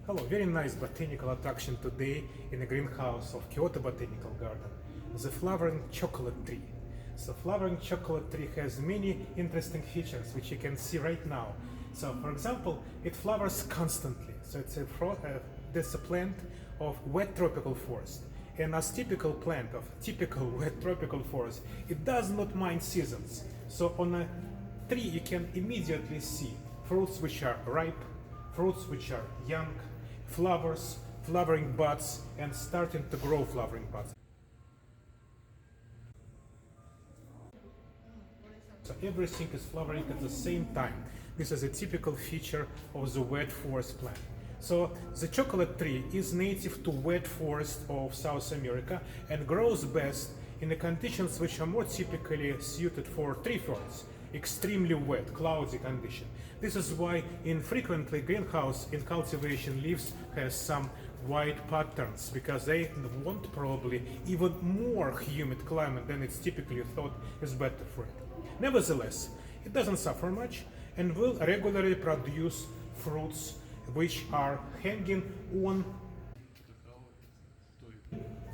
Hello, very nice botanical attraction today in the greenhouse of Kyoto Botanical Garden, the flowering chocolate tree. So flowering chocolate tree has many interesting features which you can see right now. So for example, it flowers constantly. So it's a plant of wet tropical forest. And as typical plant of typical wet tropical forest, it does not mind seasons. So on a tree you can immediately see fruits which are ripe, fruits which are young, flowers, flowering buds, and starting to grow flowering buds. So everything is flowering at the same time. This is a typical feature of the wet forest plant. So the chocolate tree is native to wet forest of South America and grows best in the conditions which are more typically suited for tree ferns. Extremely wet, cloudy condition. This is why infrequently greenhouse in cultivation leaves has some white patterns, because they want probably even more humid climate than it's typically thought is better for it. Nevertheless, it doesn't suffer much and will regularly produce fruits which are hanging on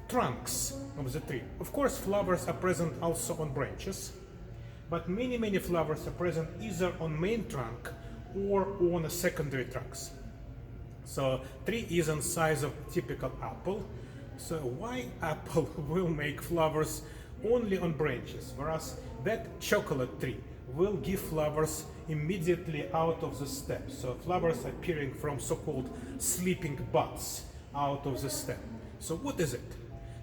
trunks of the tree. Of course, flowers are present also on branches, but many flowers are present either on main trunk or on secondary trunks. So tree is in size of typical apple. So why apple will make flowers only on branches, whereas that chocolate tree will give flowers immediately out of the stem. So flowers appearing from so-called sleeping buds out of the stem. So what is it?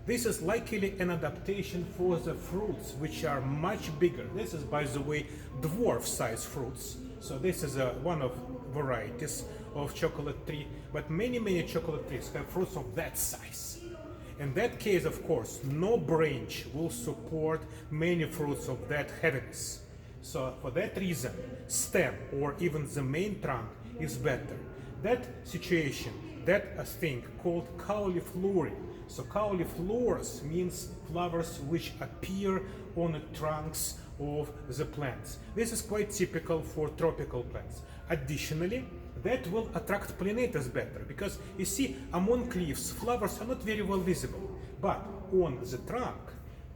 This is likely an adaptation for the fruits, which are much bigger. This is, by the way, dwarf-sized fruits. So this is one of varieties of chocolate tree, but many chocolate trees have fruits of that size. In that case, of course, no branch will support many fruits of that heaviness. So for that reason, stem or even the main trunk is better. That situation, that thing called cauliflower. So cauliflowers means flowers which appear on the trunks of the plants. This is quite typical for tropical plants. Additionally, that will attract pollinators better, because you see, among leaves, flowers are not very well visible, but on the trunk,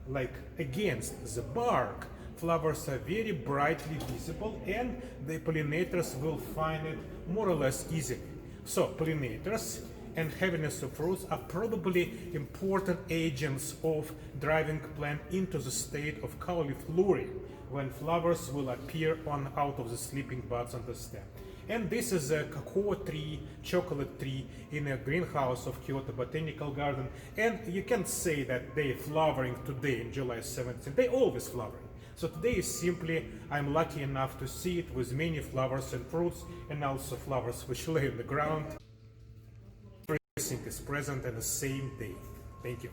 like against the bark, flowers are very brightly visible, and the pollinators will find it more or less easily. So pollinators and heaviness of fruits are probably important agents of driving plant into the state of cauliflower, when flowers will appear out of the sleeping buds on the stem. And this is a cacao tree, chocolate tree in a greenhouse of Kyoto Botanical Garden. And you can't say that they're flowering today in July 17th. They're always flowering. So today is simply, I'm lucky enough to see it with many flowers and fruits, and also flowers which lay on the ground. Everything is present on the same day. Thank you.